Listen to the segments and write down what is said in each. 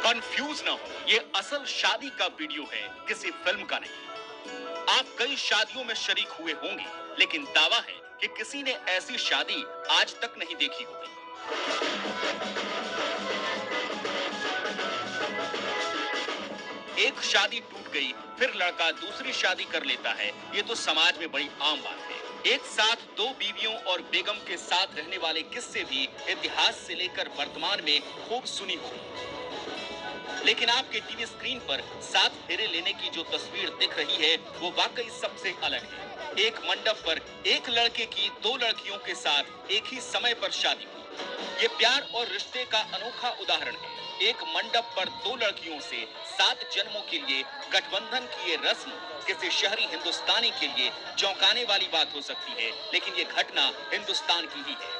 Confuse ना हो, ये असल शादी का वीडियो है, किसी फिल्म का नहीं। आप कई शादियों में शरीक हुए होंगे, लेकिन दावा है कि किसी ने ऐसी शादी आज तक नहीं देखी होगी। एक शादी टूट गई, फिर लड़का दूसरी शादी कर लेता है, ये तो समाज में बड़ी आम बात है। एक साथ दो बीवियों और बेगम के साथ रहने वाले किस्से भी इतिहास से लेकर वर्तमान में खूब सुनी होगी। लेकिन आपके टीवी स्क्रीन पर सात फेरे लेने की जो तस्वीर दिख रही है, वो वाकई सबसे अलग है। एक मंडप पर एक लड़के की दो लड़कियों के साथ एक ही समय पर शादी हुई। ये प्यार और रिश्ते का अनोखा उदाहरण है। एक मंडप पर दो लड़कियों से 7 जन्मों के लिए गठबंधन की ये रस्म किसी शहरी हिंदुस्तानी के लिए चौंकाने वाली बात हो सकती है, लेकिन ये घटना हिंदुस्तान की ही है।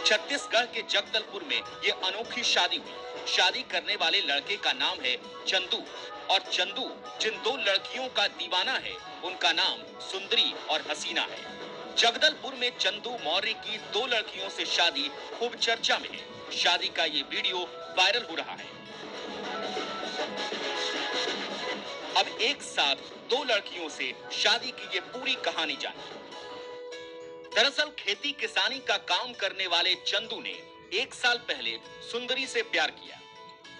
छत्तीसगढ़ के जगदलपुर में ये अनोखी शादी हुई। शादी करने वाले लड़के का नाम है चंदू, और चंदू जिन दो लड़कियों का दीवाना है, उनका नाम सुंदरी और हसीना है। जगदलपुर में चंदू मौर्य की दो लड़कियों से शादी खूब चर्चा में है। शादी का ये वीडियो वायरल हो रहा है। अब एक साथ दो लड़कियों से शादी की ये पूरी कहानी जानिए। दरअसल खेती किसानी का काम करने वाले चंदू ने 1 साल पहले सुंदरी से प्यार किया।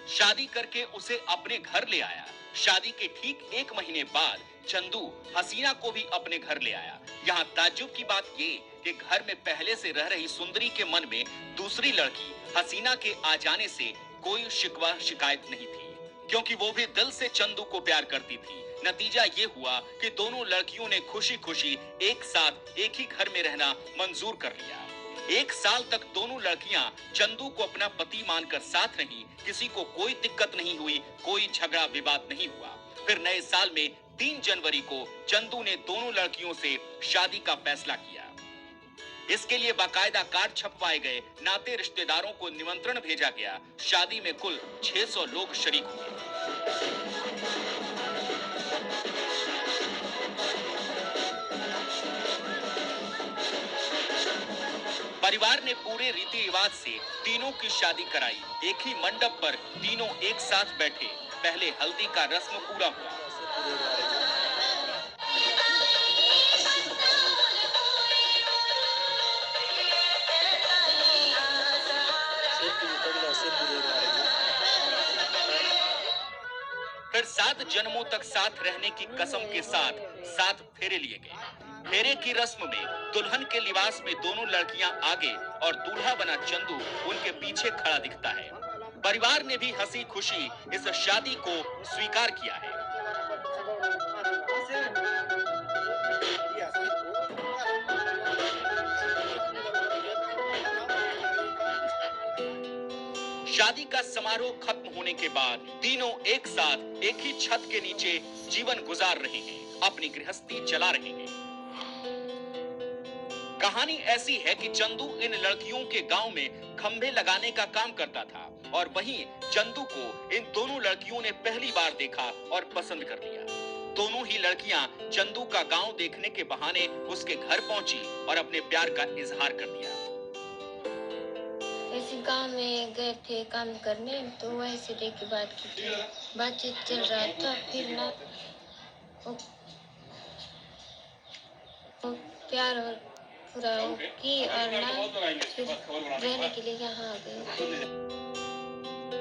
शादी करके उसे अपने घर ले आया। शादी के ठीक 1 महीने बाद चंदू हसीना को भी अपने घर ले आया। यहाँ ताज्जुब की बात ये कि घर में पहले से रह रही सुंदरी के मन में दूसरी लड़की हसीना के आ जाने से कोई शिकवा शिकायत नहीं थी, क्योंकि वो भी दिल से चंदू को प्यार करती थी। नतीजा ये हुआ कि दोनों लड़कियों ने खुशी खुशी एक साथ एक ही घर में रहना मंजूर कर लिया। 1 साल तक दोनों लड़कियां चंदू को अपना पति मानकर साथ रहीं। किसी को कोई दिक्कत नहीं हुई, कोई झगड़ा विवाद नहीं हुआ। फिर नए साल में 3 जनवरी को चंदू ने दोनों लड़कियों से शादी का फैसला किया। इसके लिए बाकायदा कार्ड छपवाए गए, नाते रिश्तेदारों को निमंत्रण भेजा गया। शादी में कुल 600 लोग शरीक हुए। परिवार ने पूरे रीति रिवाज से तीनों की शादी कराई। एक ही मंडप पर तीनों एक साथ बैठे। पहले हल्दी का रस्म पूरा हुआ। फिर 7 जन्मों तक साथ रहने की कसम के साथ 7 फेरे लिए गए। फेरे की रस्म में दुल्हन के लिबास में दोनों लड़कियां आगे और दूल्हा बना चंदू उनके पीछे खड़ा दिखता है। परिवार ने भी हंसी खुशी इस शादी को स्वीकार किया है। शादी का समारोह खत्म होने के बाद तीनों एक साथ एक ही छत के नीचे जीवन गुजार रहे हैं, अपनी गृहस्थी चला रहे हैं। कहानी ऐसी है कि चंदू इन लड़कियों के गांव में खंभे लगाने का काम करता था, और वहीं चंदू को इन दोनों लड़कियों ने पहली बार देखा और पसंद कर लिया। दोनों ही लड़कियां चंदू का गांव देखने के बहाने उसके घर पहुंची और अपने प्यार का इजहार कर दिया। ऐसे गांव में गए थे काम करने, तो वहीं से देख के बात की थी। बातचीत चल रहा था, फिर ना वो प्यार और पूरा की, और ना फिर रहने के लिए यहाँ आ गए।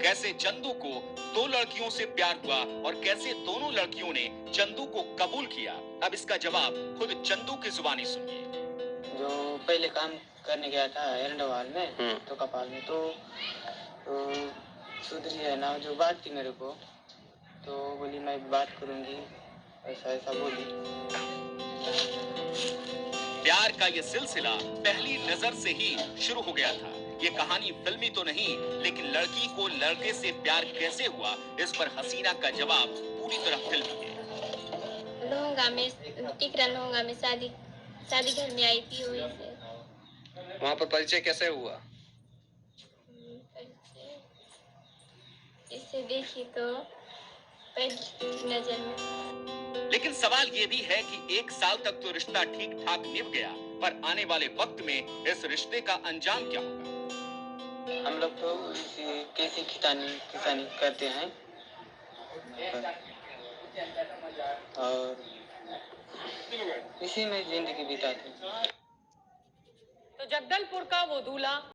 कैसे चंदू को दो लड़कियों से प्यार हुआ और कैसे दोनों लड़कियों ने चंदू को कबूल किया, अब इसका जवाब खुद चंदू की जुबानी सुनिए। जो पहले काम करने गया था एरंडवाल में, तो कपाल में, तो सुधरी है ना, जो बात थी मेरे को, तो बोली मैं बात करूंगी, ऐसा ऐसा बोली। प्यार का ये सिलसिला पहली नजर से ही शुरू हो गया था। ये कहानी फिल्मी तो नहीं, लेकिन लड़की को लड़के से प्यार कैसे हुआ, इस पर हसीना का जवाब पूरी तरह फिल्मी है। लोहंगा में, टिकरा लोहंगा में शादी घर में आई थी, वहीं से। वहाँ पर परिचय कैसे हुआ? इसे देखी तो पहली नजर में। लेकिन सवाल ये भी है कि 1 साल तक तो रिश्ता ठीक ठाक निभ गया, पर आने वाले वक्त में इस रिश्ते का अंजाम क्या होगा? हम लोग तो इसी खेती किसानी करते हैं और इसी में जिंदगी बिताते हैं। तो जगदलपुर का वो दूल्हा